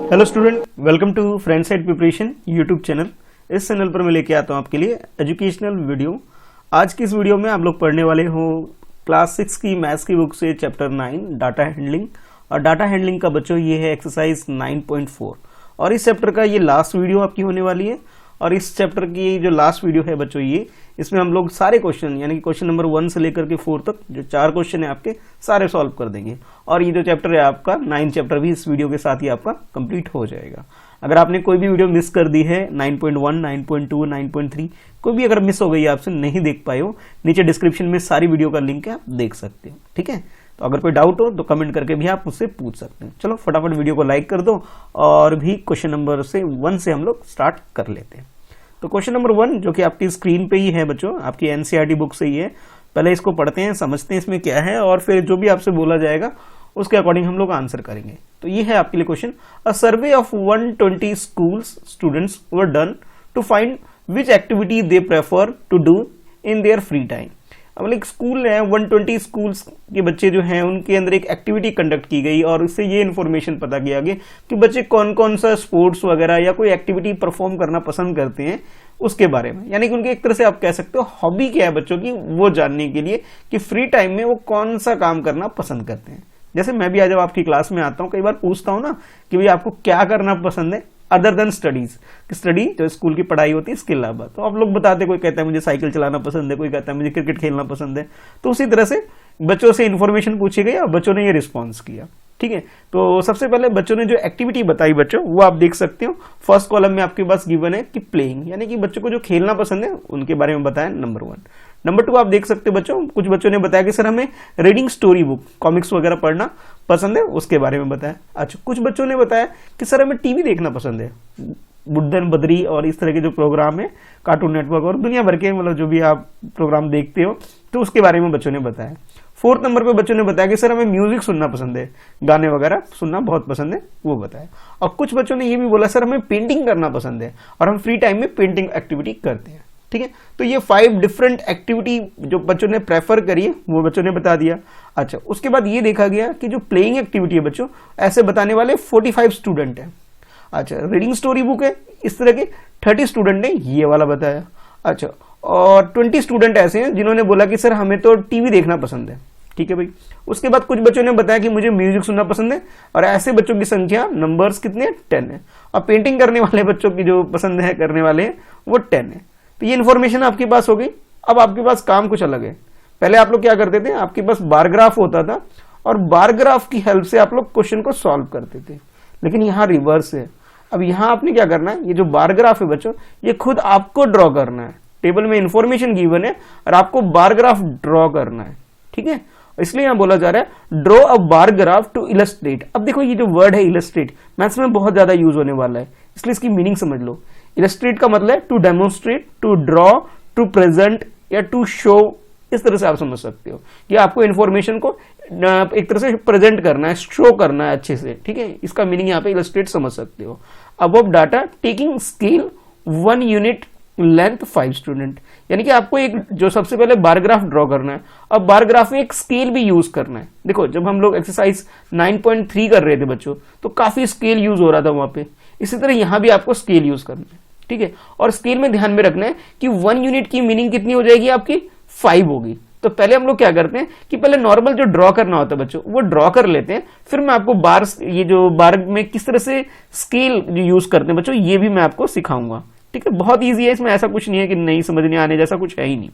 Hello student, welcome to friend side preparation YouTube channel. इस channel पर मैं लेके आता हूँ आपके लिए एजुकेशनल वीडियो। आज की इस वीडियो में आप लोग पढ़ने वाले हो क्लास 6 की मैथ्स की बुक से चैप्टर 9 डाटा हैंडलिंग। और डाटा हैंडलिंग का बच्चों ये है एक्सरसाइज 9.4 और इस चैप्टर का ये लास्ट वीडियो आपकी होने वाली है। और इस चैप्टर की जो लास्ट वीडियो है बच्चों ये, इसमें हम लोग सारे क्वेश्चन यानी कि क्वेश्चन नंबर 1 से लेकर के 4 तक जो 4 क्वेश्चन है आपके सारे सॉल्व कर देंगे। और ये जो चैप्टर है आपका 9 चैप्टर भी इस वीडियो के साथ ही आपका कंप्लीट हो जाएगा। अगर आपने कोई भी वीडियो मिस कर दी है 9.1, 9.2, 9.3 कोई भी अगर मिस हो गई आपसे नहीं देख पाए हो, नीचे डिस्क्रिप्शन में सारी वीडियो का लिंक है, आप देख सकते हो। ठीक है, तो अगर कोई डाउट हो तो कमेंट करके भी आप मुझसे पूछ सकते हैं। चलो फटाफट वीडियो को लाइक कर दो और भी क्वेश्चन नंबर 1 से हम लोग स्टार्ट कर लेते हैं। तो क्वेश्चन नंबर 1 जो कि आपकी स्क्रीन पे ही है बच्चों, आपकी एनसीईआरटी बुक से ही है। पहले इसको पढ़ते हैं, समझते हैं इसमें क्या है और फिर जो भी आपसे बोला जाएगा उसके अकॉर्डिंग हम लोग आंसर करेंगे। तो ये है आपके लिए question. A survey of 120 schools students were done to find which activity they prefer to do in their free time. अब एक स्कूल है, 120 स्कूल्स के बच्चे जो हैं उनके अंदर एक एक्टिविटी कंडक्ट की गई और उससे ये इन्फॉर्मेशन पता किया गया कि बच्चे कौन कौन सा स्पोर्ट्स वगैरह या कोई एक्टिविटी परफॉर्म करना पसंद करते हैं उसके बारे में। यानी कि उनके एक तरह से आप कह सकते हो हॉबी क्या है बच्चों की, वो जानने के लिए कि फ्री टाइम में वो कौन सा काम करना पसंद करते हैं। जैसे मैं भी आज जब आपकी क्लास में आता हूँ कई बार पूछता हूँ ना कि भाई आपको क्या करना पसंद है अदर देन स्टडीज, स्टडी जो स्कूल की पढ़ाई होती है इसके अलावा। तो आप लोग बताते, कोई कहता है मुझे साइकिल चलाना पसंद है, कोई कहता है मुझे क्रिकेट खेलना पसंद है। तो उसी तरह से बच्चों से इन्फॉर्मेशन पूछी गई और बच्चों ने ये रिस्पॉन्स किया। ठीक है, तो सबसे पहले बच्चों ने जो एक्टिविटी बताई बच्चों वो आप देख सकते हो। फर्स्ट कॉलम में आपके पास गिवन है कि प्लेइंग, यानी कि बच्चों को जो खेलना पसंद है उनके बारे में बताया नंबर 1। नंबर 2 आप देख सकते हो बच्चों, कुछ बच्चों ने बताया कि सर हमें रीडिंग स्टोरी बुक, कॉमिक्स वगैरह पढ़ना पसंद है, उसके बारे में बताया। अच्छा, कुछ बच्चों ने बताया कि सर हमें टीवी देखना पसंद है, बुद्धन बद्री और इस तरह के जो प्रोग्राम है कार्टून नेटवर्क और दुनिया भर के मतलब जो भी आप प्रोग्राम देखते हो तो उसके बारे में बच्चों ने बताया। 4th नंबर पे बच्चों ने बताया कि सर हमें म्यूजिक सुनना पसंद है, गाने वगैरह सुनना बहुत पसंद है, वो बताया। और कुछ बच्चों ने ये भी बोला सर हमें पेंटिंग करना पसंद है और हम फ्री टाइम में पेंटिंग एक्टिविटी करते हैं। ठीक है, तो ये 5 डिफरेंट एक्टिविटी जो बच्चों ने प्रेफर करी है वो बच्चों ने बता दिया। अच्छा, उसके बाद ये देखा गया कि जो प्लेइंग एक्टिविटी है बच्चों, ऐसे बताने वाले 45 स्टूडेंट हैं। अच्छा, रीडिंग स्टोरी बुक है, इस तरह के 30 स्टूडेंट ने ये वाला बताया। अच्छा, और 20 स्टूडेंट ऐसे हैं जिन्होंने बोला कि सर हमें तो टीवी देखना पसंद है। ठीक है भाई। उसके बाद कुछ बच्चों ने बताया कि मुझे म्यूजिक सुनना पसंद है और ऐसे बच्चों की संख्या नंबर्स कितने 10 है। और पेंटिंग करने वाले बच्चों की जो पसंद है करने वाले हैं वो 10 है। तो ये इन्फॉर्मेशन आपके पास हो गई। अब आपके पास काम कुछ अलग है। पहले आप लोग क्या करते थे, आपके पास बार ग्राफ होता था और बार ग्राफ की हेल्प से आप लोग क्वेश्चन को सॉल्व करते थे, लेकिन यहाँ रिवर्स है। अब यहाँ आपने क्या करना है, ये जो बार ग्राफ है बच्चों ये खुद आपको ड्रॉ करना है। टेबल में इंफॉर्मेशन गिवन है और आपको बार ग्राफ ड्रॉ करना है। ठीक है, इसलिए यहां बोला जा रहा है draw a bar graph to illustrate. अब देखो ये जो वर्ड है इलस्ट्रेट मैथ्स में बहुत ज्यादा यूज होने वाला है, इसलिए इसकी मीनिंग समझ लो। इलस्ट्रेट का मतलब है to demonstrate, to draw, to present या टू शो। इस तरह से आप समझ सकते हो कि आपको इन्फॉर्मेशन को एक तरह से प्रेजेंट करना है, शो करना है अच्छे से। ठीक है, इसका मीनिंग यहाँ पे इलस्ट्रेट समझ सकते हो। अब data taking scale 1 unit length 5 student, यानी कि आपको एक जो सबसे पहले बार ग्राफ ड्रॉ करना है। अब बार ग्राफ में एक स्केल भी यूज करना है। देखो जब हम लोग एक्सरसाइज 9.3 कर रहे थे बच्चों तो काफी स्केल यूज हो रहा था वहां पे, इसी तरह यहां भी आपको स्केल यूज करना है। ठीक है, और स्केल में ध्यान में रखना है कि 1 यूनिट की मीनिंग कितनी हो जाएगी आपकी 5 होगी। तो पहले हम लोग क्या करते हैं कि पहले नॉर्मल जो ड्रॉ करना होता है बच्चों वो ड्रॉ कर लेते हैं, फिर मैं आपको बार, ये जो बार में किस तरह से स्केल यूज करते हैं बच्चों ये भी मैं आपको सिखाऊंगा। ठीक है, बहुत इजी है, इसमें ऐसा कुछ नहीं है कि नहीं समझने आने जैसा कुछ है ही नहीं।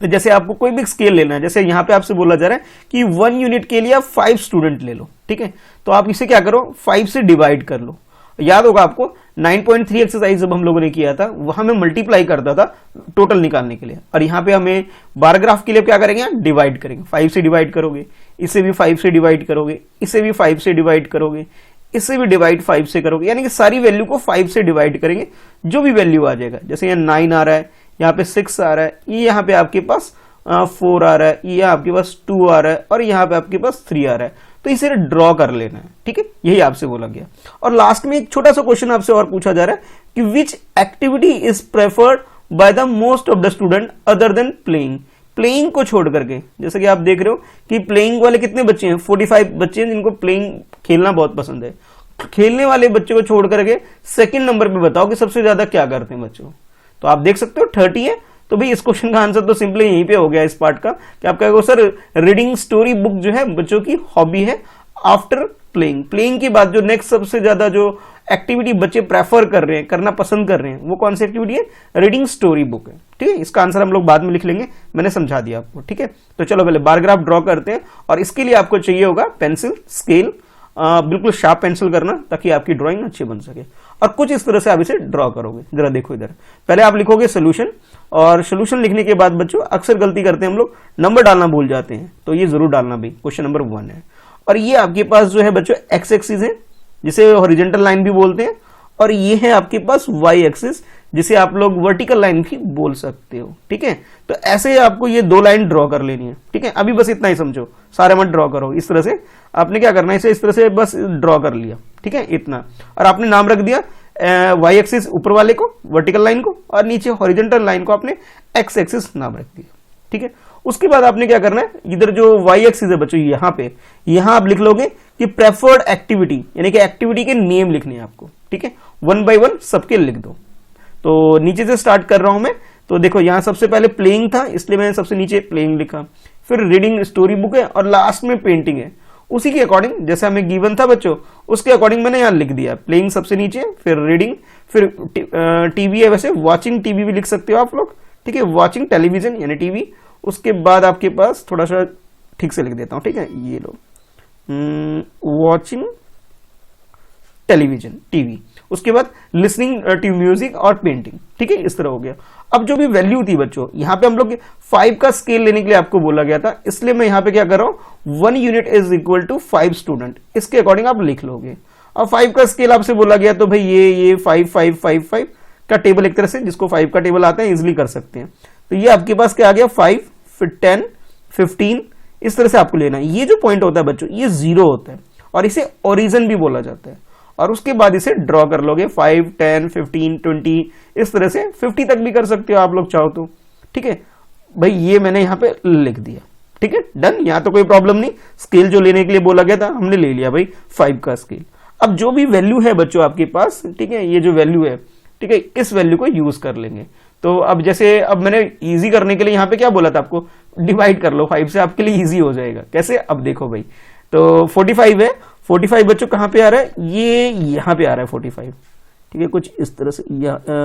तो जैसे आपको कोई भी स्केल लेना है, जैसे यहाँ पे आपसे बोला जा रहा है कि 1 यूनिट के लिए आप 5 स्टूडेंट ले लो। ठीक है, तो आप इसे क्या करो 5 से डिवाइड कर लो। याद होगा आपको 9.3 एक्सरसाइज जब हम लोगों ने किया था वहां में मल्टीप्लाई करता था टोटल निकालने के लिए, और यहाँ पे हमें बार ग्राफ के लिए क्या करेंगे डिवाइड करेंगे। 5 से डिवाइड करोगे, इसे भी 5 से डिवाइड करोगे, इसे भी 5 से डिवाइड करोगे, इससे भी डिवाइड 5 से करोगे, यानी कि सारी वैल्यू को 5 से डिवाइड करेंगे। जो भी वैल्यू आ जाएगा, जैसे यहाँ 9 आ रहा है, यहाँ पे 6 आ रहा है, ये यहाँ पे आपके पास 4 आ रहा है, ये आपके पास 2 आ रहा है और यहाँ पे आपके पास 3 आ रहा है, तो इसे ड्रॉ कर लेना है। ठीक है, यही आपसे बोला गया। और लास्ट में एक छोटा सा क्वेश्चन आपसे और पूछा जा रहा है कि which activity is preferred by the most of the student other than playing. Playing को छोड़ करके, जैसे कि आप देख रहे हो कि प्लेइंग वाले कितने बच्चे हैं 45 बच्चे हैं जिनको प्लेइंग खेलना बहुत पसंद है। खेलने वाले बच्चे को छोड़ करके सेकंड नंबर पे बताओ कि सबसे ज्यादा क्या करते हैं बच्चों। तो आप देख सकते हो 30 है। तो भाई इस क्वेश्चन का आंसर तो सिंपली यहीं पे हो गया इस पार्ट का कि आप कहोगे सर रीडिंग स्टोरी बुक जो है बच्चों की हॉबी है आफ्टर प्लेइंग के बाद जो नेक्स्ट सबसे ज्यादा जो एक्टिविटी बच्चे प्रेफर कर रहे हैं, करना पसंद कर रहे हैं, वो कौन सी एक्टिविटी है? रीडिंग स्टोरी बुक है। ठीक है, इसका आंसर हम लोग बाद में लिख लेंगे, मैंने समझा दिया आपको। ठीक है, तो चलो पहले बार ग्राफ ड्रॉ करते हैं और इसके लिए आपको चाहिए होगा पेंसिल, स्केल, बिल्कुल शार्प पेंसिल करना ताकि आपकी ड्राइंग अच्छी बन सके। और कुछ इस तरह से आप इसे ड्रॉ करोगे। जरा देखो इधर, पहले आप लिखोगे सोल्यूशन, और सोल्यूशन लिखने के बाद बच्चों अक्सर गलती करते हैं हम लोग, नंबर डालना भूल जाते हैं, तो ये जरूर डालना भाई। क्वेश्चन नंबर 1 है और ये आपके पास जो है बच्चों एक्स एक्सिस है जिसे हॉरिजॉन्टल लाइन भी बोलते हैं, और ये है आपके पास वाई एक्सिस जिसे आप लोग वर्टिकल लाइन भी बोल सकते हो। ठीक है, तो ऐसे आपको ये 2 लाइन ड्रॉ कर लेनी है। ठीक है, अभी बस इतना ही समझो, सारे मत ड्रॉ करो। इस तरह से आपने क्या करना है, इसे इस तरह से बस ड्रॉ कर लिया। ठीक है, इतना, और आपने नाम रख दिया वाई एक्सिस ऊपर वाले को, वर्टिकल लाइन को, और नीचे हॉरिजॉन्टल लाइन को आपने एक्स एक्सिस नाम रख दिया। ठीक है, उसके बाद आपने क्या करना है, इधर जो वाई एक्सिस है बच्चों यहाँ पे, यहाँ आप लिख लोगे कि प्रेफर्ड एक्टिविटी, यानी कि एक्टिविटी के नेम लिखने हैं आपको। ठीक है, 1 by 1 सबके लिख दो। तो नीचे से स्टार्ट कर रहा हूं मैं, तो देखो यहां सबसे पहले प्लेइंग था इसलिए मैंने सबसे नीचे प्लेइंग लिखा, फिर रीडिंग स्टोरी बुक है, और लास्ट में पेंटिंग है। उसी के अकॉर्डिंग जैसे हमें गिवन था बच्चों, उसके अकॉर्डिंग मैंने यहां लिख दिया, प्लेइंग सबसे नीचे, फिर रीडिंग, फिर टीवी है, वैसे वॉचिंग टीवी भी लिख सकते हो आप लोग। ठीक है, वॉचिंग टेलीविजन यानी टीवी। उसके बाद आपके पास थोड़ा सा ठीक से लिख देता हूं, ठीक है, ये लो, वॉचिंग टेलीविजन टीवी। उसके बाद लिसनिंग टू म्यूजिक और पेंटिंग। ठीक है, इस तरह हो गया। अब जो भी वैल्यू थी बच्चों, यहां पे हम लोग 5 का स्केल लेने के लिए आपको बोला गया था, इसलिए मैं यहां पे क्या कर रहा हूं, 1 unit is equal to 5 student, इसके अकॉर्डिंग आप लिख लोगे। अब 5 का स्केल आपसे बोला गया तो भाई ये 5 5 5 5 का टेबल, एक तरह से जिसको 5 का टेबल आता है इजिली कर सकते हैं। तो ये आपके पास क्या आ गया, 5, फिर 10, 15, इस तरह से आपको लेना है। ये जो पॉइंट होता है बच्चों, ये 0 होता है और इसे ओरिजिन भी बोला जाता है। और उसके बाद इसे ड्रॉ कर लोगे 5, 10, 15, 20, इस तरह से 50 तक भी कर सकते हो आप लोग चाहो तो। ठीक है भाई, ये मैंने यहाँ पे लिख दिया। ठीक है, डन, यहाँ तो कोई प्रॉब्लम नहीं। स्केल जो लेने के लिए बोला गया था हमने ले लिया भाई, 5 का स्केल। अब जो भी वैल्यू है बच्चों आपके पास, ठीक है, ये जो वैल्यू है, ठीक है, इस वैल्यू को यूज कर लेंगे। तो अब जैसे अब मैंने इजी करने के लिए यहाँ पे क्या बोला था आपको, डिवाइड कर लो 5 से, आपके लिए इजी हो जाएगा। कैसे, अब देखो भाई, तो 45 है, 45 बच्चों कहाँ पे आ रहा है, ये यहाँ पे आ रहा है 45। ठीक है, कुछ इस तरह से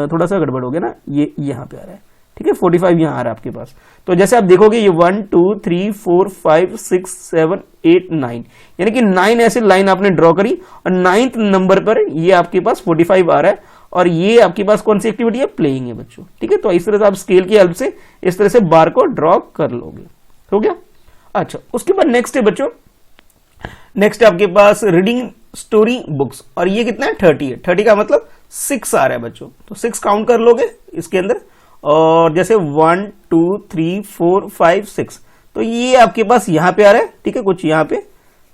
थोड़ा सा गड़बड़ हो गया ना, ये यहाँ पे आ रहा है। ठीक है, 45 यहाँ आ रहा है आपके पास। तो जैसे आप देखोगे ये 1 2 3 4 5 6 7 8 9, यानी कि 9 ऐसे लाइन आपने ड्रॉ करी, और 9th नंबर पर ये आपके पास 45 आ रहा है, और ये आपके पास कौन सी एक्टिविटी है, प्लेइंग है बच्चों। ठीक है, तो इस तरह से आप स्केल की हेल्प से इस तरह से बार को ड्रॉ कर लोगे। हो गया। अच्छा, उसके बाद नेक्स्ट है बच्चों, नेक्स्ट आपके पास रीडिंग स्टोरी बुक्स, और ये कितना है, 30 है। 30 का मतलब 6 आ रहा है बच्चों, तो 6 काउंट कर लोगे इसके अंदर। और जैसे 1 2 3 4 5 6, तो ये आपके पास यहाँ पे आ रहा है। ठीक है, कुछ यहाँ पे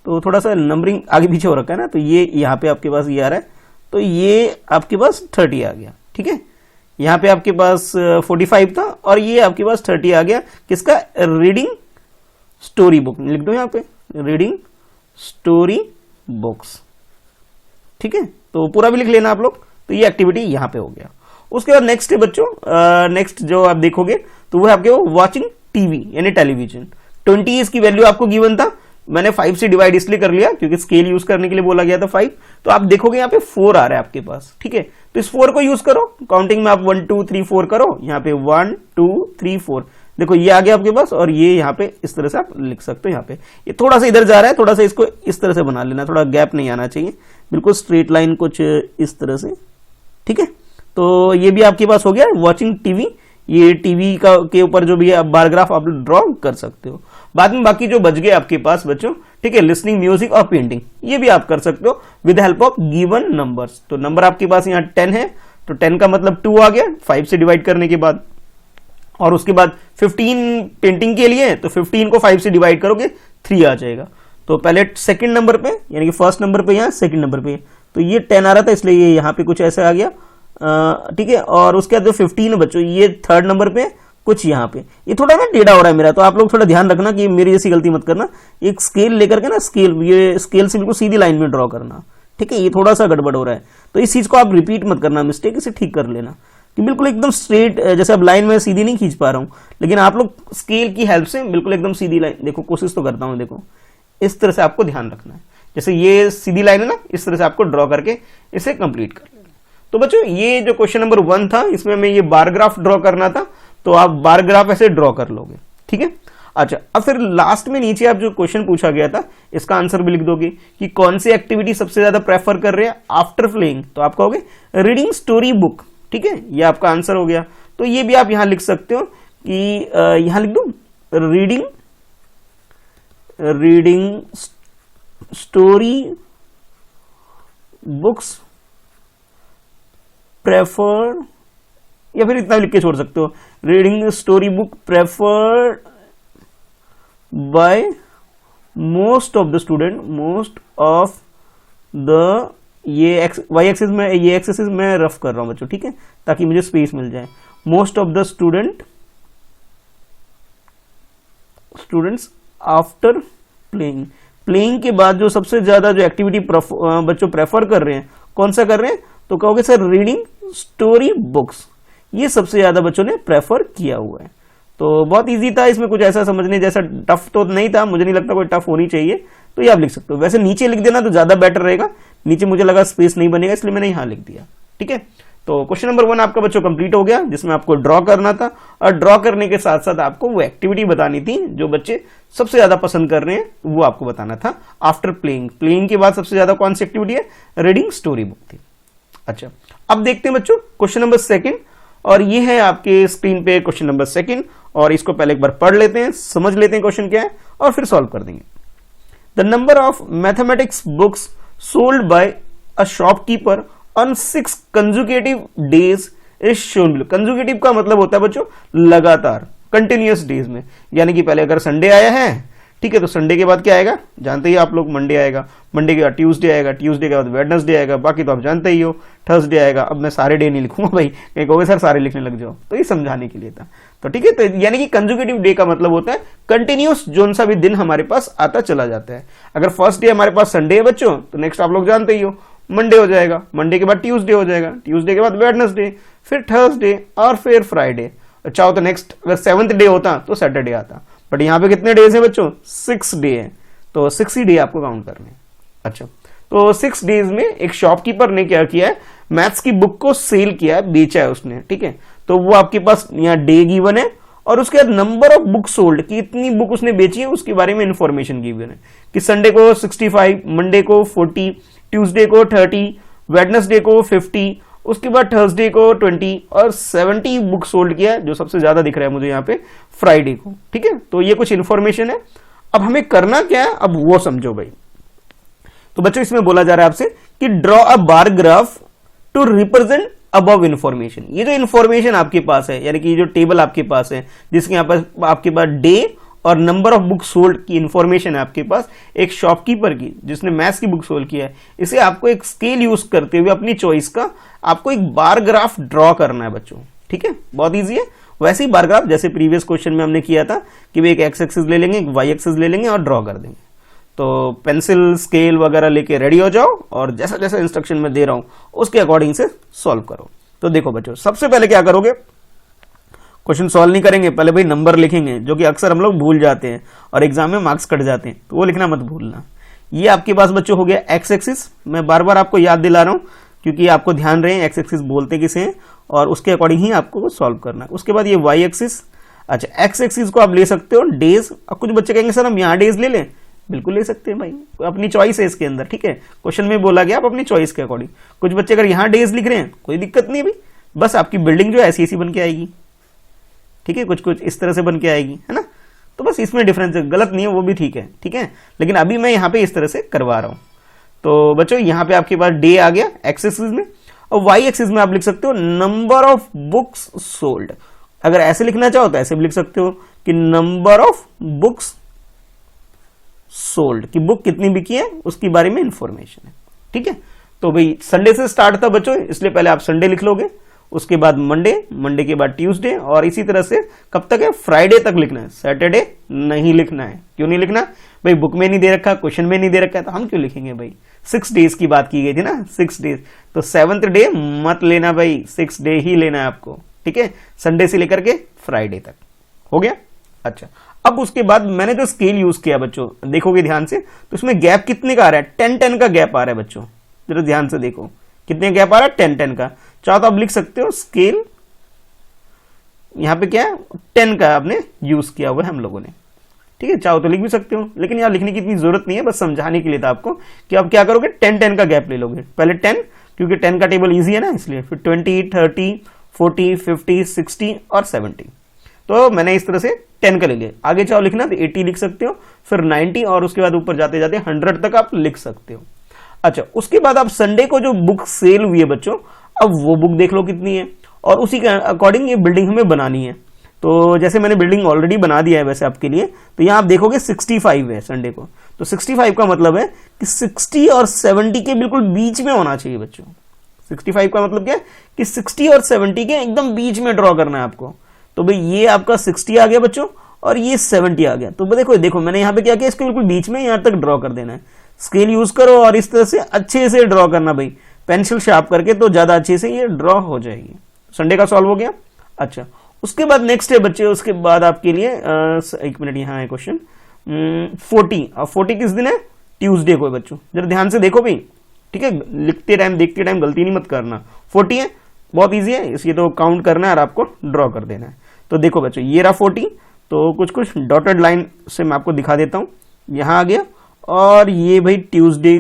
तो थोड़ा सा नंबरिंग आगे पीछे हो रखा है ना, तो ये यहाँ पे आपके पास ये आ रहा है, तो ये आपके पास 30 आ गया। ठीक है, यहाँ पे आपके पास 45 था, और ये आपके पास 30 आ गया। किसका, रीडिंग स्टोरी बुक लिख दो यहाँ पे, रीडिंग स्टोरी बुक्स। ठीक है, तो पूरा भी लिख लेना आप लोग। तो ये एक्टिविटी यहाँ पे हो गया। उसके बाद नेक्स्ट है बच्चों, नेक्स्ट जो आप देखोगे तो वो है आपके वॉचिंग टीवी यानी टेलीविजन। 20 इसकी वैल्यू आपको गिवन था, मैंने 5 से डिवाइड इसलिए कर लिया क्योंकि स्केल यूज करने के लिए बोला गया था 5। तो आप देखोगे यहाँ पे 4 आ रहा है आपके पास। ठीक है, तो इस 4 को यूज करो, काउंटिंग में आप 1 2 3 4 करो। यहाँ पे 1 2 3 4, देखो ये आ गया आपके पास, और ये यहाँ पे इस तरह से आप लिख सकते हो। यहाँ पे ये थोड़ा सा इधर जा रहा है, थोड़ा सा इसको इस तरह से बना लेना, थोड़ा गैप नहीं आना चाहिए, बिल्कुल स्ट्रेट लाइन कुछ इस तरह से। ठीक है, तो ये भी आपके पास हो गया वॉचिंग टीवी। ये टीवी का के ऊपर जो भी है बार ग्राफ आप ड्रॉ कर सकते हो। बाद में बाकी जो बच गए आपके पास बच्चों, ठीक है, लिसनिंग, म्यूजिक और पेंटिंग, ये भी आप कर सकते हो with help of given numbers. तो नंबर आपके पास यहाँ 10 है, तो 10 का मतलब 2 आ गया 5 से डिवाइड करने के बाद। और उसके बाद 15 पेंटिंग के लिए, तो 15 को 5 से डिवाइड करोगे 3 आ जाएगा। तो पहले सेकंड नंबर पे, यानी कि फर्स्ट नंबर पे यहाँ, सेकंड नंबर पे, तो ये 10 आ रहा था इसलिए ये यहाँ पे कुछ ऐसा आ गया। ठीक है, और उसके बाद जो 15 है बच्चों, ये थर्ड नंबर पे, कुछ यहाँ पे। ये थोड़ा ना टेढ़ा हो रहा है मेरा, तो आप लोग थोड़ा ध्यान रखना कि मेरी जैसी गलती मत करना। एक स्केल लेकर के ना, स्केल, ये स्केल से बिल्कुल सीधी लाइन में ड्रॉ करना। ठीक है, ये थोड़ा सा गड़बड़ हो रहा है, तो इस चीज को आप रिपीट मत करना, मिस्टेक इसे ठीक कर लेना कि बिल्कुल एकदम स्ट्रेट, जैसे अब लाइन में सीधी नहीं खींच पा रहा हूं, लेकिन आप लोग स्केल की हेल्प से बिल्कुल एकदम सीधी लाइन, देखो कोशिश तो करता हूं, देखो इस तरह से आपको ध्यान रखना है, जैसे ये सीधी लाइन है ना, इस तरह से आपको ड्रॉ करके इसे कंप्लीट कर लेना। तो बच्चों ये जो क्वेश्चन नंबर 1 था, इसमें मैं ये बार ग्राफ ड्रॉ करना था, तो आप बार ग्राफ ऐसे ड्रॉ कर लोगे, ठीक है। अच्छा, अब फिर लास्ट में नीचे आप जो क्वेश्चन पूछा गया था, इसका आंसर भी लिख दोगे कि कौन सी एक्टिविटी सबसे ज्यादा प्रेफर कर रहे हैं आफ्टर प्लेइंग, तो आप कहोगे रीडिंग स्टोरी बुक, ठीक है, ये आपका आंसर हो गया। तो ये भी आप यहां लिख सकते हो कि यहां लिख दो रीडिंग स्टोरी बुक्स प्रेफर, या फिर इतना लिख के छोड़ सकते हो, reading story book preferred bye most of the student, most of the, ये वाई एक्सिस में, ये एक्सिस में रफ कर रहा हूं बच्चों, ठीक है, ताकि मुझे स्पेस मिल जाए। Most of the students after playing, playing के बाद जो सबसे ज्यादा जो एक्टिविटी बच्चों प्रेफर कर रहे हैं, कौन सा कर रहे हैं, तो कहोगे सर रीडिंग स्टोरी बुक्स, ये सबसे ज्यादा बच्चों ने प्रेफर किया हुआ है। तो बहुत इजी था, इसमें कुछ ऐसा समझने जैसा टफ तो नहीं था, मुझे नहीं लगता कोई टफ होनी चाहिए, तो ये आप लिख सकते हो। वैसे नीचे लिख देना तो ज्यादा बेटर रहेगा, नीचे मुझे लगा स्पेस नहीं बनेगा, इसलिए मैंने यहां लिख दिया, ठीक है। तो क्वेश्चन नंबर 1 आपका बच्चों कंप्लीट हो गया, जिसमें आपको ड्रॉ करना था, और ड्रॉ करने के साथ साथ आपको वो एक्टिविटी बतानी थी जो बच्चे सबसे ज्यादा पसंद कर रहे हैं, वो आपको बताना था आफ्टर प्लेइंग। प्लेइंग के बाद सबसे ज्यादा कौन सी एक्टिविटी है, रीडिंग स्टोरी बुक थी। अच्छा, अब देखते हैं बच्चों क्वेश्चन नंबर 2, और ये है आपके स्क्रीन पे क्वेश्चन नंबर 2, और इसको पहले एक बार पढ़ लेते हैं, समझ लेते हैं क्वेश्चन क्या है, और फिर सॉल्व कर देंगे। The number of mathematics books sold by a shopkeeper on 6 consecutive days is shown below. Consecutive का मतलब होता है बच्चों लगातार, कंटिन्यूअस डेज में, यानी कि पहले अगर संडे आया है, ठीक है, तो संडे के बाद क्या आएगा, जानते ही आप लोग, मंडे आएगा, मंडे के बाद ट्यूसडे आएगा, ट्यूसडे के बाद वेडनेसडे आएगा, बाकी तो आप जानते ही हो, थर्सडे आएगा। अब मैं सारे डे नहीं लिखूंगा भाई, कहीं कहोगे सर सारे लिखने लग जाओ, तो ये समझाने के लिए था। तो ठीक है, तो यानी कि कंसेक्यूटिव डे का मतलब होता है कंटिन्यूअस जोन सा भी दिन हमारे पास आता चला जाता है। अगर फर्स्ट डे हमारे पास संडे है बच्चों, तो नेक्स्ट आप लोग जानते ही हो मंडे हो जाएगा, मंडे के बाद ट्यूसडे हो जाएगा, ट्यूसडे के बाद वेडनेसडे, फिर थर्सडे और फिर फ्राइडे। चाहो तो नेक्स्ट अगर 7th डे होता तो सैटरडे आता, बट यहाँ पे कितने डेज हैं बच्चों, 6 डे है, तो 6 ही डे आपको काउंट करने हैं। अच्छा, तो 6 डेज में एक शॉपकीपर ने क्या किया है, मैथ्स की बुक को सेल किया है, बेचा है उसने, ठीक है। तो वो आपके पास यहाँ डे गिवन है, और उसके बाद नंबर ऑफ बुक सोल्ड, कि इतनी बुक उसने बेची है उसके बारे में इंफॉर्मेशन गिवन है, कि संडे को 65, मंडे को 40, ट्यूसडे को 30, वेडनेसडे को 50, उसके बाद थर्सडे को 20, और 70 बुक सोल्ड किया, जो सबसे ज्यादा दिख रहा है मुझे यहाँ पे फ्राइडे को, ठीक है। तो ये कुछ इंफॉर्मेशन है। अब हमें करना क्या है, अब वो समझो भाई। तो बच्चों इसमें बोला जा रहा है आपसे कि draw a bar graph to represent above information. ये जो इंफॉर्मेशन आपके पास है, यानी कि ये जो टेबल आपके पास है, जिसके यहाँ पर आपके पास डे और नंबर ऑफ बुक सोल्ड की इंफॉर्मेशन है आपके पास, एक शॉपकीपर की जिसने मैथ्स की बुक सोल्ड किया है, इसे आपको एक स्केल यूज करते हुए अपनी चॉइस का आपको एक बार ग्राफ ड्रॉ करना है बच्चों, ठीक है। बहुत इजी है। वैसे ही बार ग्राफ जैसे प्रीवियस क्वेश्चन में हमने किया था कि वे एक एक्स एक्सिस ले लेंगे, एक वाई एक्सिस ले लेंगे और ड्रॉ कर देंगे। तो पेंसिल स्केल वगैरह लेके रेडी हो जाओ, और जैसा जैसा इंस्ट्रक्शन में दे रहा हूं उसके अकॉर्डिंग से सॉल्व करो। तो देखो बच्चों, सबसे पहले क्या करोगे, क्वेश्चन सॉल्व नहीं करेंगे, पहले भाई नंबर लिखेंगे, जो कि अक्सर हम लोग भूल जाते हैं और एग्जाम में मार्क्स कट जाते हैं, तो वो लिखना मत भूलना। ये आपके पास बच्चों हो गया एक्स एक्सिस, मैं बार बार आपको याद दिला रहा हूं क्योंकि आपको ध्यान रहे एक्स एक्सिस बोलते किसे हैं, और उसके अकॉर्डिंग ही आपको सॉल्व करना है। उसके बाद ये वाई एक्सिस। अच्छा, एक्स एक्सिस को आप ले सकते हो डेज। अब कुछ बच्चे कहेंगे सर हम यहाँ डेज ले लें, बिल्कुल ले सकते हैं भाई, अपनी चॉइस है इसके अंदर, ठीक है। क्वेश्चन में बोला गया आप अपनी चॉइस के अकॉर्डिंग। कुछ बच्चे अगर यहाँ डेज लिख रहे हैं कोई दिक्कत नहीं है भाई, बस आपकी बिल्डिंग जो है ऐसी ऐसी बन के आएगी, ठीक है, कुछ कुछ इस तरह से बन के आएगी, है ना। तो बस इसमें डिफरेंस है, गलत नहीं है वो भी, ठीक है, ठीक है। लेकिन अभी मैं यहाँ पे इस तरह से करवा रहा हूं। तो बच्चों यहाँ पे आपके पास डे आ गया एक्स एक्सिस में, और वाई एक्सिस में आप लिख सकते हो नंबर ऑफ बुक्स सोल्ड। अगर ऐसे लिखना चाहो तो ऐसे भी लिख सकते हो कि नंबर ऑफ बुक्स सोल्ड, कि बुक कितनी बिकी है उसके बारे में इंफॉर्मेशन है, ठीक है। तो भाई संडे से स्टार्ट था बच्चों, इसलिए पहले आप संडे लिख लोगे, उसके बाद मंडे, मंडे के बाद ट्यूसडे, और इसी तरह से कब तक है, फ्राइडे तक लिखना है। सैटरडे नहीं लिखना है। क्यों नहीं लिखना भाई, बुक में नहीं दे रखा, क्वेश्चन में नहीं दे रखा है, तो हम क्यों लिखेंगे भाई। 6 डेज की बात की गई थी ना, 6 डेज, तो 7th डे मत लेना भाई, 6 डे ही लेना है आपको, ठीक है, संडे से लेकर के फ्राइडे तक। हो गया। अच्छा, अब उसके बाद मैंने जो स्केल यूज किया बच्चों, देखोगे ध्यान से, तो इसमें गैप कितने का आ रहा है, 10-10 का गैप आ रहा है बच्चों, जरा ध्यान से देखो कितने गैप आ रहा है, 10-10 का। चाहो तो आप लिख सकते हो स्केल, यहां पे क्या है, 10 का आपने यूज किया हुआ है हम लोगों ने, ठीक है, चाहो तो लिख भी सकते हो, लेकिन यहाँ लिखने की इतनी जरूरत नहीं है, बस समझाने के लिए था आपको कि आप क्या करोगे, 10-10 का गैप ले लोगे। पहले 10, क्योंकि 10 का टेबल इजी है ना, इसलिए फिर 20, 30, 40, 50, 60 और 70। तो मैंने इस तरह से 10 का ले लिया। आगे चाहो लिखना तो 80 लिख सकते हो, फिर 90, और उसके बाद ऊपर जाते जाते 100 तक आप लिख सकते हो। अच्छा, उसके बाद आप संडे को जो बुक सेल हुई है बच्चों, अब वो बुक देख लो कितनी है, और उसी के अकॉर्डिंग ये बिल्डिंग हमें बनानी है। तो जैसे मैंने बिल्डिंग ऑलरेडी बना दिया है वैसे आपके लिए, तो यहाँ आप देखोगे 65 है संडे को, तो 65 का मतलब है कि 60 और 70 के बिल्कुल बीच में होना चाहिए बच्चों। 65 का मतलब क्या है कि 60 और 70 के एकदम बीच में ड्रॉ करना है आपको। तो भाई ये आपका 60 आ गया बच्चों, और ये 70 आ गया। तो देखो देखो मैंने यहाँ पे क्या किया, इसके बिल्कुल बीच में यहाँ तक ड्रॉ कर देना है। स्केल यूज करो और इस तरह से अच्छे से ड्रॉ करना भाई, पेंसिल शार्प करके, तो ज्यादा अच्छे से ये ड्रॉ हो जाएगी। संडे का सॉल्व हो गया। अच्छा, उसके बाद नेक्स्ट है बच्चे, उसके बाद आपके लिए 1 मिनट, यहाँ है क्वेश्चन 40। अब 40 किस दिन है, ट्यूसडे को है बच्चों, जरा ध्यान से देखो भाई, ठीक है, लिखते टाइम देखते टाइम गलती नहीं मत करना। 40 है, बहुत इजी है, इसलिए तो काउंट करना है और आपको ड्रॉ कर देना है। तो देखो बच्चों, ये रहा 40, तो कुछ कुछ डॉटेड लाइन से मैं आपको दिखा देता हूं, यहां आ गया, और ये भाई ट्यूसडे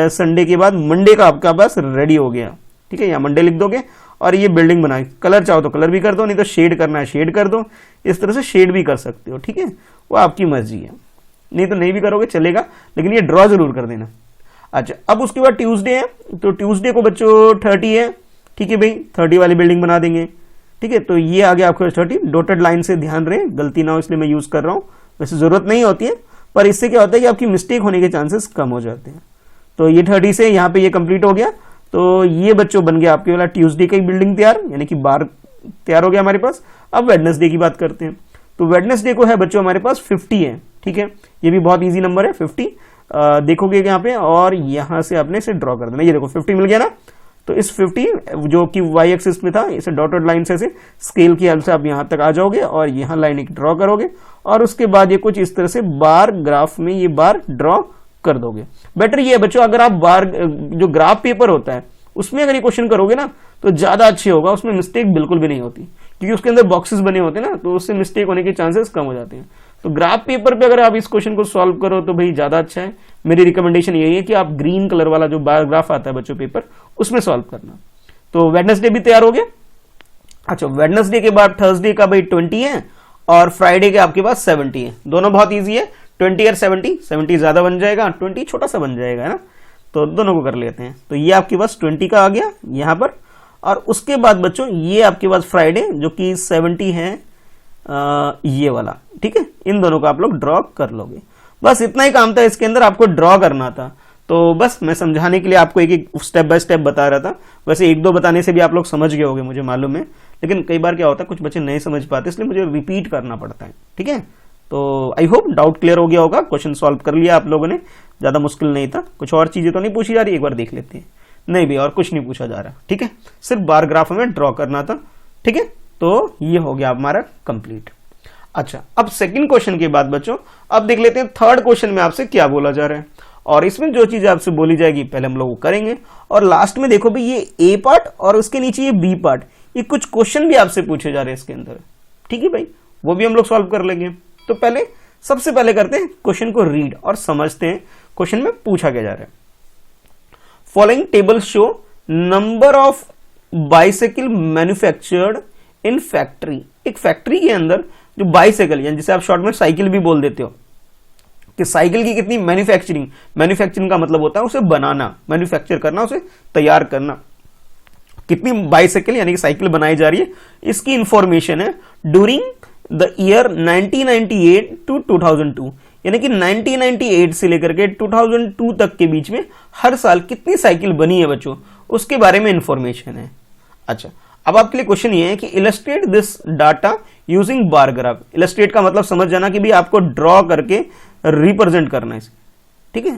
संडे के बाद मंडे का आपका बस रेडी हो गया, ठीक है, यहाँ मंडे लिख दोगे, और ये बिल्डिंग बनाई। कलर चाहो तो कलर भी कर दो, नहीं तो शेड करना है शेड कर दो, इस तरह से शेड भी कर सकते हो, ठीक है, वो आपकी मर्जी है, नहीं तो नहीं भी करोगे चलेगा, लेकिन ये ड्रॉ जरूर कर देना। अच्छा, अब उसके बाद ट्यूसडे है, तो ट्यूसडे को बच्चों 30 है, ठीक है भाई, 30 वाली बिल्डिंग बना देंगे, ठीक है। तो ये आ गया आपको 30, डॉटेड लाइन से ध्यान रहे, गलती ना हो इसलिए मैं यूज कर रहा हूं, वैसे जरूरत नहीं होती है, पर इससे क्या होता है कि आपकी मिस्टेक होने के चांसेस कम हो जाते हैं। तो ये 30 से यहाँ पे ये कंप्लीट हो गया, तो ये बच्चों बन गया आपके वाला ट्यूसडे की बिल्डिंग तैयार, यानी कि बार तैयार हो गया हमारे पास। अब वेडनेसडे की बात करते हैं, तो वेडनेसडे को है बच्चों हमारे पास 50 है, ठीक है, ये भी बहुत इजी नंबर है 50। देखोगे यहाँ पे, और यहाँ से आपने इसे ड्रॉ कर देना, ये देखो 50 मिल गया ना। तो इस 50 जो कि वाई एक्सिस में था, इसे डॉटेड लाइन से स्केल की हेल्प से आप यहाँ तक आ जाओगे, और यहाँ लाइन एक ड्रॉ करोगे, और उसके बाद ये कुछ इस तरह से बार ग्राफ में ये बार ड्रॉ कर दोगे। बेटर ये है बच्चों, अगर आप बार जो ग्राफ पेपर होता है उसमें अगर ये क्वेश्चन करोगे ना, तो ज्यादा अच्छे होगा, उसमें मिस्टेक बिल्कुल भी नहीं होती, क्योंकि उसके अंदर बॉक्सेस बने होते हैं ना, तो उससे मिस्टेक होने के चांसेस कम हो जाते हैं। तो ग्राफ पेपर पे अगर आप इस क्वेश्चन को सॉल्व करो तो भाई ज्यादा अच्छा है। मेरी रिकमेंडेशन यही है कि आप ग्रीन कलर वाला जो बार ग्राफ आता है बच्चों पेपर, उसमें सॉल्व करना। तो वेडनेसडे भी तैयार हो गया। अच्छा, वेडनेसडे के बाद थर्सडे का भाई 20 है, और फ्राइडे के आपके पास 70 है। दोनों बहुत ईजी है, 20 और 70 ज्यादा बन जाएगा, 20 छोटा सा बन जाएगा, है ना, तो दोनों को कर लेते हैं। तो ये आपके पास 20 का आ गया यहां पर, और उसके बाद बच्चों ये आपके पास फ्राइडे जो कि 70 है, ये वाला, ठीक है, इन दोनों को आप लोग ड्रॉ कर लोगे। बस इतना ही काम था इसके अंदर, आपको ड्रॉ करना था। तो बस मैं समझाने के लिए आपको एक एक स्टेप बाय स्टेप बता रहा था। वैसे एक दो बताने से भी आप लोग समझ गए होंगे, मुझे मालूम है, लेकिन कई बार क्या होता है कुछ बच्चे नहीं समझ पाते, इसलिए मुझे रिपीट करना पड़ता है, ठीक है। तो आई होप डाउट क्लियर हो गया होगा, क्वेश्चन सॉल्व कर लिया आप लोगों ने, ज्यादा मुश्किल नहीं था। कुछ और चीजें तो नहीं पूछी जा रही, एक बार देख लेते हैं। नहीं भी और कुछ नहीं पूछा जा रहा, ठीक है, सिर्फ बार ग्राफ में ड्रॉ करना था, ठीक है। तो ये हो गया हमारा कंप्लीट। अच्छा, अब सेकंड क्वेश्चन के बाद बच्चों अब देख लेते हैं थर्ड क्वेश्चन में आपसे क्या बोला जा रहा है, और इसमें जो चीज आपसे बोली जाएगी पहले हम लोग वो करेंगे, और लास्ट में देखो भाई ये ए पार्ट और उसके नीचे ये बी पार्ट, ये कुछ क्वेश्चन भी आपसे पूछे जा रहे हैं इसके अंदर, ठीक है भाई, वो भी हम लोग सॉल्व कर लेंगे। तो पहले सबसे पहले करते हैं क्वेश्चन को रीड और समझते हैं क्वेश्चन में पूछा क्या जा रहा है। Following table show number of bicycle manufactured in factory. एक फैक्ट्री के अंदर जो बाइसाइकिल, यानी जिसे आप शॉर्ट में साइकिल भी बोल देते हो, कि साइकिल की कितनी मैन्युफैक्चरिंग का मतलब होता है उसे बनाना, मैन्युफैक्चर करना, उसे तैयार करना, कितनी बाइसाइकिल यानी कि साइकिल बनाई जा रही है, इसकी इंफॉर्मेशन है ड्यूरिंग द ईयर 1998 टू 2002, यानी कि 1998 से लेकर के 2002 तक के बीच में हर साल कितनी साइकिल बनी है बच्चों, उसके बारे में इंफॉर्मेशन है। अच्छा, अब आपके लिए क्वेश्चन ये है कि illustrate this data using bar graph. Illustrate का मतलब समझ जाना कि भी आपको ड्रॉ करके रिप्रेजेंट करना है, ठीक है।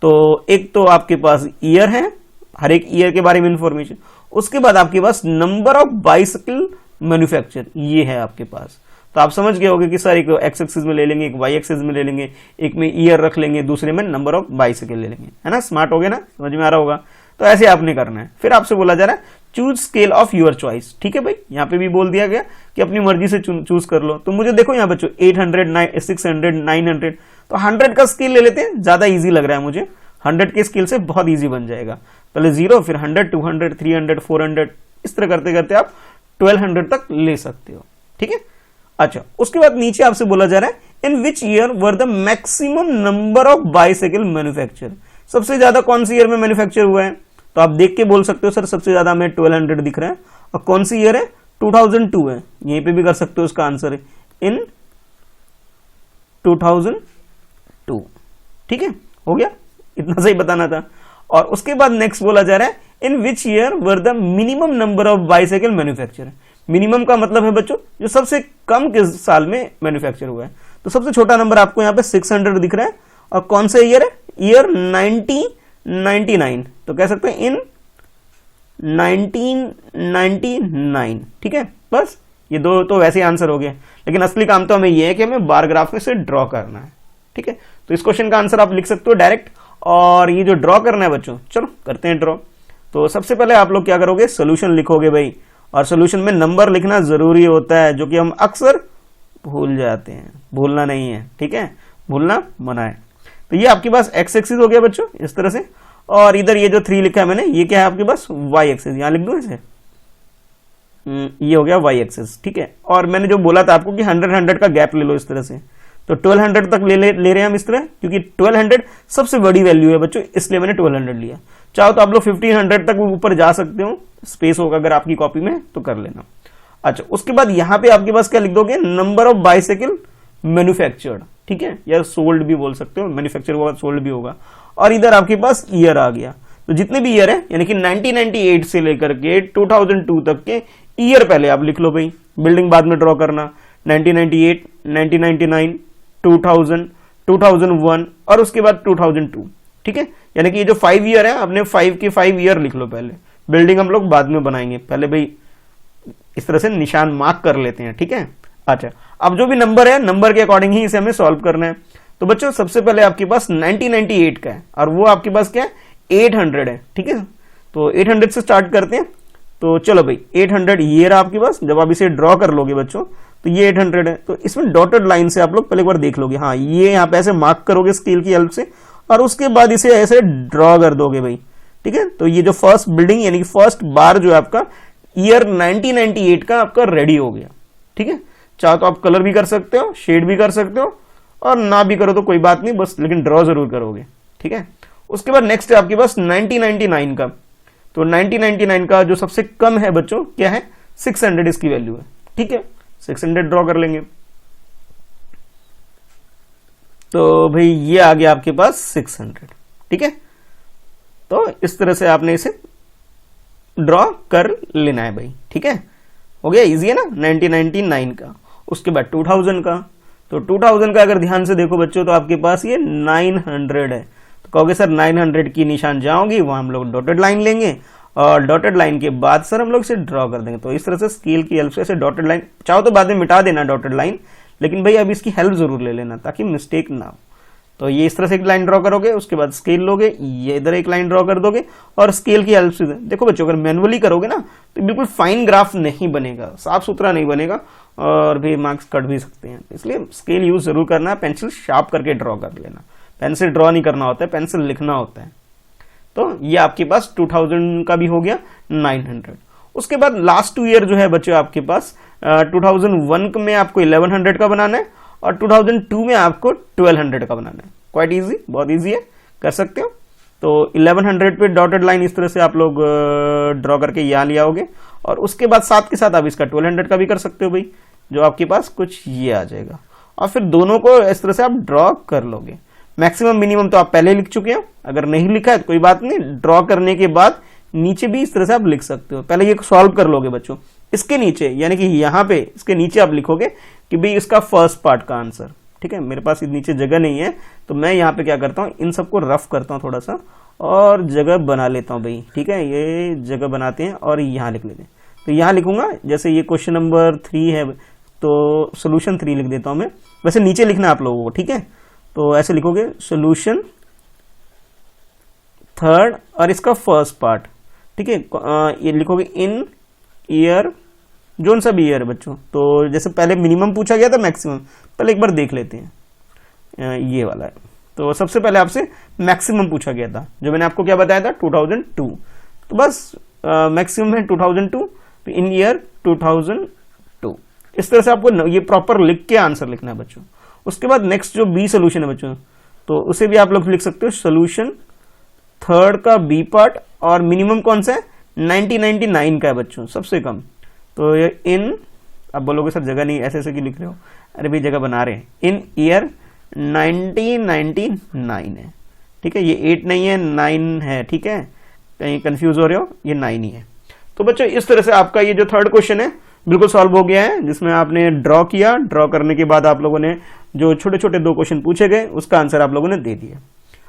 तो एक तो आपके पास ईयर है, हर एक ईयर के बारे में इंफॉर्मेशन, उसके बाद आपके पास नंबर ऑफ बाइसिकल मैन्युफैक्चर, ये है आपके पास। तो आप समझ गए होंगे कि सर एक एक्स एक्सिस में ले लेंगे, एक वाई एक्सिस में ले लेंगे, एक में ईयर रख लेंगे, दूसरे में नंबर ऑफ बाइसिकल ले लेंगे, है ना। स्मार्ट हो गया ना, समझ में आ रहा होगा। तो ऐसे आपने करना है। फिर आपसे बोला जा रहा है choose scale of your choice, ठीक है भाई। यहाँ पे भी बोल दिया गया कि अपनी मर्जी से चूज कर लो। तो मुझे देखो यहाँ बच्चों 800, 600, 900, तो 100 का स्केल ले लेते हैं, ज्यादा इजी लग रहा है मुझे। 100 के स्केल से बहुत इजी बन जाएगा। पहले 0, फिर 100, 200, 300, 400, इस तरह करते करते आप 1200 तक ले सकते हो, ठीक है। अच्छा, उसके बाद नीचे आपसे बोला जा रहा है in which year were the maximum number of bicycle manufacture. सबसे ज्यादा कौन सी ईयर में मैन्युफैक्चर हुआ है? तो आप देख के बोल सकते हो सर सबसे ज्यादा हमें 1200 दिख रहा है। और कौन सी ईयर है? 2002 है। यहीं पे भी कर सकते हो, उसका आंसर है इन 2002, ठीक है। हो गया, इतना सही बताना था। और उसके बाद नेक्स्ट बोला जा रहा है in which year were the minimum number of bicycle manufacture. Minimum का मतलब है बच्चों जो सबसे कम किस साल में मैन्युफैक्चर हुआ है। तो सबसे छोटा नंबर आपको यहाँ पे 600 दिख रहा है। और कौन सा ईयर है? ईयर 1999। तो कह सकते हैं इन 1999, ठीक है। बस ये दो तो वैसे ही आंसर हो गया, लेकिन असली काम तो हमें यह है कि हमें बार ग्राफ में से ड्रॉ करना है, ठीक है। तो इस क्वेश्चन का आंसर आप लिख सकते हो डायरेक्ट। और ये जो ड्रॉ करना है बच्चों, चलो करते हैं ड्रॉ। तो सबसे पहले आप लोग क्या करोगे, सोल्यूशन लिखोगे भाई। और सोल्यूशन में नंबर लिखना जरूरी होता है, जो कि हम अक्सर भूल जाते हैं। भूलना नहीं है, ठीक है, भूलना मना है। तो ये आपके पास एक्स एक्सिस हो गया बच्चों इस तरह से। और इधर ये जो 3 लिखा है मैंने, ये क्या है आपके पास? Y axis. यहां लिख दूं इसे, ये हो गया वाई एक्सिस, ठीक है। और मैंने जो बोला था आपको कि 100 का गैप ले लो इस तरह से। तो 1200 तक ले रहे हैं हम इस तरह, क्योंकि 1200 सबसे बड़ी वैल्यू है बच्चों, इसलिए मैंने 1200 लिया। चाहो तो आप लोग 1500 तक ऊपर जा सकते हो, स्पेस होगा अगर आपकी कॉपी में तो कर लेना। अच्छा, उसके बाद यहां पे आपके पास क्या लिख दोगे? नंबर ऑफ बाइसाइकिल मैन्युफैक्चर्ड, ठीक है, या सोल्ड भी बोल सकते हो। मैन्युफैक्चर होगा सोल्ड भी होगा। और इधर आपके पास ईयर आ गया। तो जितने भी ईयर है, यानी कि 1998 से लेकर के 2002 तक के ईयर पहले आप लिख लो भाई, बिल्डिंग बाद में ड्रॉ करना। 1998, 1999, 2000, 2001 और उसके बाद 2002, ठीक है। यानी कि ये जो 5 ईयर है, अपने 5 के 5 ईयर लिख लो पहले। बिल्डिंग हम लोग बाद में बनाएंगे, पहले भाई इस तरह से निशान मार्क कर लेते हैं, ठीक है। अच्छा, अब जो भी नंबर है, नंबर के अकॉर्डिंग ही इसे हमें सॉल्व करना है। तो बच्चों सबसे पहले आपके पास 1998 का है, और वो आपके पास क्या है? 800 है, ठीक है। तो 800 से स्टार्ट करते हैं। तो चलो भाई 800 ये रहा आपके पास। जब आप इसे ड्रॉ कर लोगे बच्चों, तो ये 800 है। तो इसमें डॉटेड लाइन से आप लोग पहले एक बार देख लोगे, हाँ ये यहाँ पे ऐसे मार्क करोगे स्केल की हेल्प से, और उसके बाद इसे ऐसे ड्रॉ कर दोगे भाई, ठीक है। तो ये जो फर्स्ट बिल्डिंग यानी कि फर्स्ट बार जो है आपका ईयर 1998 का आपका रेडी हो गया, ठीक है। चाहो तो आप कलर भी कर सकते हो, शेड भी कर सकते हो, और ना भी करो तो कोई बात नहीं, बस लेकिन ड्रॉ जरूर करोगे, ठीक है। उसके बाद नेक्स्ट है आपके पास 1999 का। तो 1999 का जो सबसे कम है बच्चों क्या है? 600 इसकी वैल्यू है, ठीक है। 600 ड्रॉ कर लेंगे। तो भाई ये आ गया आपके पास 600, ठीक है। तो इस तरह से आपने इसे ड्रॉ कर लेना है भाई, ठीक है। हो गया, इजी है ना 1999 का। उसके बाद 2000 का। तो 2000 का अगर ध्यान से देखो बच्चों, तो आपके पास ये 900 है। तो कहोगे सर 900 की निशान जाओगी, वहां हम लोग डॉटेड लाइन लेंगे, और डॉटेड लाइन के बाद सर हम लोग इसे ड्रॉ कर देंगे। तो इस तरह से स्केल की हेल्प से ऐसे डॉटेड लाइन, चाहो तो बाद में मिटा देना डॉटेड लाइन, लेकिन भाई अब इसकी हेल्प जरूर ले लेना ताकि मिस्टेक ना हो। तो ये इस तरह से एक लाइन ड्रॉ करोगे, उसके बाद स्केल लोगे, ये इधर एक लाइन ड्रॉ कर दोगे, और स्केल की हेल्प से देखो बच्चों, अगर मैनुअली करोगे ना तो बिल्कुल फाइन ग्राफ नहीं बनेगा, साफ सुथरा नहीं बनेगा, और भी मार्क्स कट भी सकते हैं। इसलिए स्केल यूज जरूर करना, पेंसिल शार्प करके ड्रॉ कर लेना। पेंसिल ड्रॉ नहीं करना होता है, पेंसिल लिखना होता है। तो ये आपके पास 2000 का भी हो गया 900। उसके बाद लास्ट 2 ईयर जो है बच्चों आपके पास 2001 में आपको 1100 का बनाना है, और 2002 में आपको 1200 का बनाना है। क्वाइट इजी, बहुत इजी है, कर सकते हो। तो 1100 पे डॉटेड लाइन इस तरह से आप लोग ड्रॉ करके यहाँ ले आओगे, और उसके बाद साथ के साथ आप इसका 1200 का भी कर सकते हो भाई, जो आपके पास कुछ ये आ जाएगा। और फिर दोनों को इस तरह से आप ड्रॉ कर लोगे। मैक्सिमम मिनिमम तो आप पहले लिख चुके हो, अगर नहीं लिखा है तो कोई बात नहीं, ड्रॉ करने के बाद नीचे भी इस तरह से आप लिख सकते हो। पहले ये सॉल्व कर लोगे बच्चों, इसके नीचे यानी कि यहाँ पे इसके नीचे आप लिखोगे कि भाई इसका फर्स्ट पार्ट का आंसर। ठीक है, मेरे पास नीचे जगह नहीं है तो मैं यहाँ पे क्या करता हूँ, इन सबको रफ करता हूँ थोड़ा सा और जगह बना लेता हूँ भाई। ठीक है, ये जगह बनाते हैं और यहाँ लिख लेते हैं। तो यहाँ लिखूंगा, जैसे ये क्वेश्चन नंबर 3 है तो सोल्यूशन 3 लिख देता हूँ मैं। वैसे नीचे लिखना है आप लोगों को, ठीक है, तो ऐसे लिखोगे सोल्यूशन 3 और इसका फर्स्ट पार्ट। ठीक है, ये लिखोगे इन ईयर, जोन सा भी ईयर बच्चों। तो जैसे पहले मिनिमम पूछा गया था मैक्सिमम, पहले एक बार देख लेते हैं। ये वाला है, तो सबसे पहले आपसे मैक्सिमम पूछा गया था, जो मैंने आपको क्या बताया था 2002। तो बस मैक्सिमम है 2002, तो इन ईयर 2002। इस तरह से आपको ये प्रॉपर लिख के आंसर लिखना है बच्चों। उसके बाद नेक्स्ट जो बी सोल्यूशन है बच्चों, तो उसे भी आप लोग लिख सकते हो सोल्यूशन 3 का बी पार्ट, और मिनिमम कौन सा है 1999 का है बच्चों, सबसे कम। तो ये इन, अब बोलोगे सर जगह नहीं, ऐसे ऐसे क्यों लिख रहे हो, अरे भाई जगह बना रहे हैं। इन ईयर 1999 है। ठीक है, ये 8 नहीं है 9 है। ठीक है, कहीं कंफ्यूज हो रहे हो, ये 9 ही है। तो बच्चों इस तरह से आपका ये जो थर्ड क्वेश्चन है बिल्कुल सॉल्व हो गया है, जिसमें आपने ड्रॉ किया। ड्रॉ करने के बाद आप लोगों ने जो छोटे छोटे 2 क्वेश्चन पूछे गए उसका आंसर आप लोगों ने दे दिया।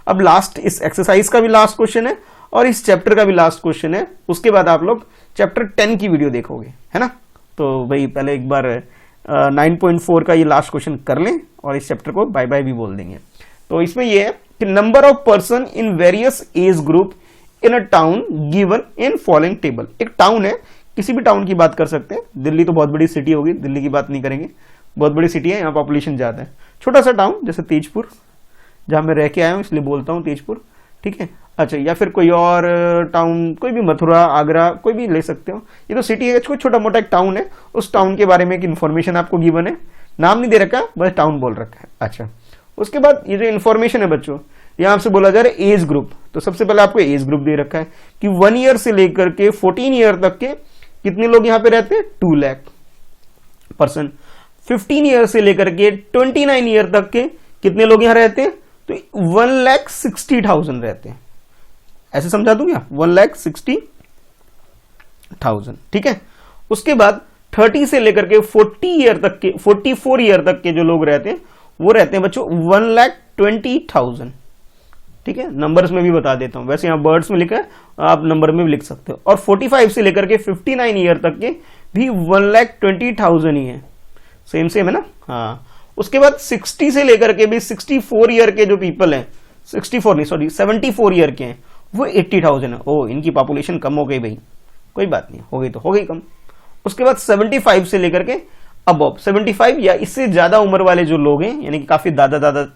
अब लास्ट इस एक्सरसाइज का भी लास्ट क्वेश्चन है और इस चैप्टर का भी लास्ट क्वेश्चन है। उसके बाद आप लोग चैप्टर 10 की वीडियो देखोगे, है ना। तो भाई पहले एक बार 9.4 का ये लास्ट क्वेश्चन कर लें और इस चैप्टर को बाय बाय भी बोल देंगे। तो इसमें ये है कि number of person in various age group in a town given in following table. एक टाउन है, किसी भी टाउन की बात कर सकते हैं। दिल्ली तो बहुत बड़ी सिटी होगी, दिल्ली की बात नहीं करेंगे, बहुत बड़ी सिटी है, यहाँ पॉपुलेशन ज्यादा है। छोटा सा टाउन जैसे तेजपुर, जहां मैं रह के आया हूं इसलिए बोलता हूं तेजपुर। ठीक है, अच्छा, या फिर कोई और टाउन, कोई भी मथुरा, आगरा, कोई भी ले सकते हो। ये तो सिटी है, छोटा मोटा एक टाउन है, उस टाउन के बारे में एक इन्फॉर्मेशन आपको गिवन है, नाम नहीं दे रखा, बस टाउन बोल रखा है। अच्छा, उसके बाद ये जो इन्फॉर्मेशन है बच्चों, यहां से बोला जा रहा है एज ग्रुप। तो सबसे पहले आपको एज ग्रुप दे रखा है कि 1 ईयर से लेकर के 14 ईयर तक के कितने लोग यहाँ पे रहते हैं, 2 लाख पर्सन। 15 ईयर से लेकर के 29 ईयर तक के कितने लोग यहाँ रहते हैं, तो 1,60,000 रहते हैं। ऐसे समझा दूं क्या, 1,60,000। ठीक है, उसके बाद 30 से लेकर के 40 ईयर तक के, 44 ईयर तक के जो लोग रहते हैं वो रहते हैं बच्चों 1,20,000। ठीक है, नंबर्स में भी बता देता हूं, वैसे यहां वर्ड्स में लिखा है, आप नंबर में भी लिख सकते हो। और 45 से लेकर के 59 ईयर तक के भी 1,20,000 ही है, सेम सेम है ना। हाँ, उसके बाद 60 से लेकर के भी 64 ईयर के जो पीपल हैं, 64 नहीं सॉरी 74 ईयर के हैं, वो 80,000 है। ओ, इनकी पॉपुलेशन कम हो गई भाई, कोई बात नहीं, हो गई तो हो गई कम। उसके बाद 75 से लेकर के अबव 75 या इससे ज्यादा उम्र वाले जो लोग हैं, यानी कि काफी दादा दादा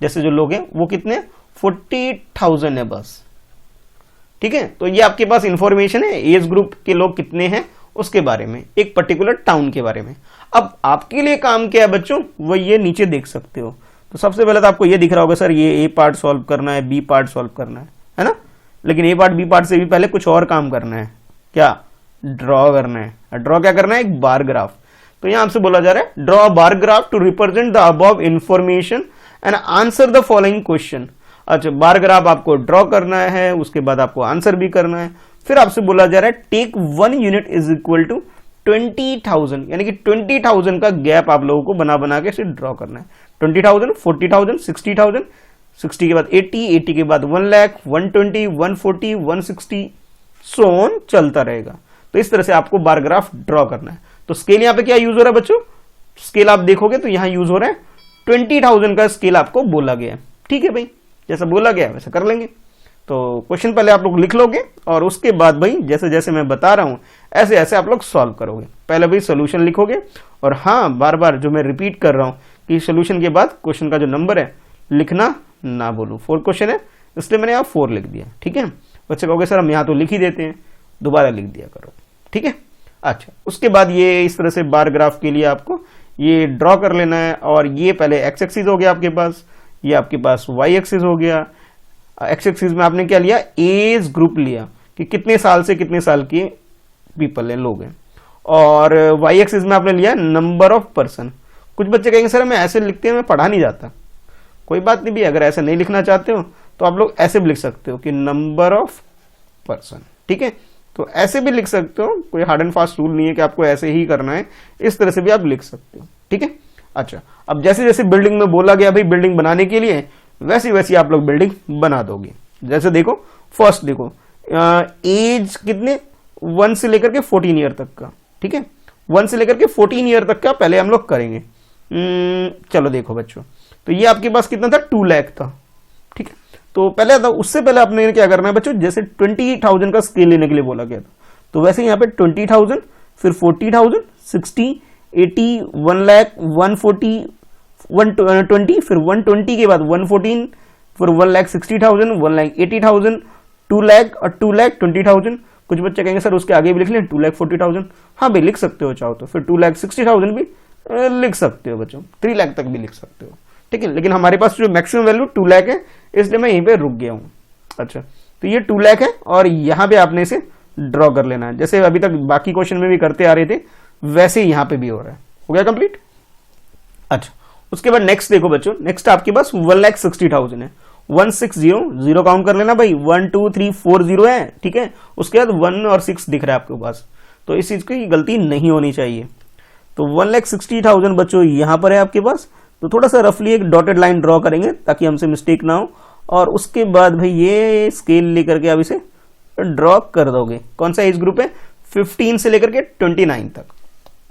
जैसे जो लोग हैं, वो कितने 40,000 है बस। ठीक है, तो ये आपके पास इंफॉर्मेशन है एज ग्रुप के लोग कितने हैं उसके बारे में, एक पर्टिकुलर टाउन के बारे में। अब आपके लिए काम क्या है बच्चों, वो ये नीचे देख सकते हो। तो सबसे पहले तो आपको ये दिख रहा होगा सर ये ए पार्ट सॉल्व करना है, बी पार्ट सॉल्व करना है ना। लेकिन ए पार्ट बी पार्ट से भी पहले कुछ और काम करना है, क्या, ड्रॉ करना है। ड्रॉ क्या करना है, एक बार ग्राफ। तो यहां आपसे बोला जा रहा है draw bar graph to represent the above information and answer the following question. अच्छा, बार ग्राफ आपको ड्रॉ करना है, उसके बाद आपको आंसर भी करना है। फिर आपसे बोला जा रहा है take 1 unit is equal to 20,000, यानी कि 20,000 का गैप आप लोगों को बना बना के ड्रॉ करना है। 20,000, 40,000, 60,000, 60 के बाद 80, 80 के बाद 1 लाख, 120, 140, 160, सो ऑन चलता रहेगा। तो इस तरह से आपको बार ग्राफ ड्रॉ करना है। तो स्केल यहाँ पे क्या यूज हो रहा है बच्चों, स्केल आप देखोगे तो यहाँ यूज हो रहा है 20,000 का स्केल आपको बोला गया है। ठीक है भाई, जैसा बोला गया वैसा कर लेंगे। तो क्वेश्चन पहले आप लोग लिख लोगे और उसके बाद भाई जैसे जैसे मैं बता रहा हूं ऐसे ऐसे आप लोग सॉल्व करोगे। पहले भाई सोल्यूशन लिखोगे, और हाँ बार बार जो मैं रिपीट कर रहा हूं कि सोल्यूशन के बाद क्वेश्चन का जो नंबर है लिखना ना बोलूं। 4 क्वेश्चन है इसलिए मैंने यहाँ 4 लिख दिया। ठीक है, बच्चे कहोगे सर हम यहाँ तो लिख ही देते हैं, दोबारा लिख दिया करो। ठीक है, अच्छा, उसके बाद ये इस तरह से बार ग्राफ के लिए आपको ये ड्रॉ कर लेना है। और ये पहले एक्स एक्सिस हो गया आपके पास, ये आपके पास वाई एक्सिस हो गया। एक्स एक्सिस में आपने क्या लिया, एज ग्रुप लिया कि कितने साल से कितने साल के पीपल हैं, लोग हैं। और वाई एक्सिस में आपने लिया नंबर ऑफ पर्सन। कुछ बच्चे कहेंगे सर मैं ऐसे लिखते हैं, मैं पढ़ा नहीं जाता। कोई बात नहीं भी, अगर ऐसे नहीं लिखना चाहते हो तो आप लोग ऐसे भी लिख सकते हो कि नंबर ऑफ पर्सन। ठीक है, तो ऐसे भी लिख सकते हो, कोई हार्ड एंड फास्ट रूल नहीं है कि आपको ऐसे ही करना है, इस तरह से भी आप लिख सकते हो, ठीक है। अच्छा, अब जैसे जैसे बिल्डिंग में बोला गया भाई बिल्डिंग बनाने के लिए, वैसी वैसी आप लोग बिल्डिंग बना दोगे। जैसे देखो फर्स्ट देखो एज कितने 1 से लेकर के 14 ईयर तक का, ठीक है, 1 से लेकर के 14 ईयर तक का पहले हम लोग करेंगे। चलो देखो बच्चों, तो ये आपके पास कितना था 2 लाख था, ठीक है। तो पहले था, उससे पहले आपने क्या करना है बच्चों, जैसे 20,000 का स्केल लेने के लिए बोला गया था, तो वैसे यहाँ पे 20,000, फिर 40,000, 60, 80, 1 लाख, 140, 120, फिर 120 के बाद 114, फिर 1,60,000, 1,80,000, 2 लाख और 2,20,000। कुछ बच्चे कहेंगे सर उसके आगे भी लिख लें 2,40,000, हाँ भाई लिख सकते हो चाहो तो, फिर 2,60,000 भी लिख सकते हो बच्चों, 3 लाख तक भी लिख सकते हो, ठीक है। लेकिन हमारे पास जो मैक्सिमम वैल्यू 2 लाख है, इसलिए मैं यहीं पे रुक गया हूँ। अच्छा, तो ये 2 लाख है और यहाँ पे आपने इसे ड्रॉ कर लेना है, जैसे अभी तक बाकी क्वेश्चन में भी करते आ रहे थे वैसे ही यहाँ पे भी हो रहा है। हो गया कंप्लीट। अच्छा, उसके बाद नेक्स्ट देखो बच्चों, नेक्स्ट आपके पास 1,60,000 है, 160, जीरो काउंट कर लेना भाई, 1 2 3 4 जीरो है, ठीक है। उसके बाद 1 और 6 दिख रहा है आपके पास, तो इस चीज की गलती नहीं होनी चाहिए। तो 1,60,000 बच्चों यहाँ पर है आपके पास, तो थोड़ा सा रफली एक डॉटेड लाइन ड्रॉ करेंगे ताकि हमसे मिस्टेक ना हो, और उसके बाद भाई ये स्केल लेकर के आप इसे ड्रॉ कर दोगे। कौन सा एज ग्रुप है, 15 से लेकर के 29 तक।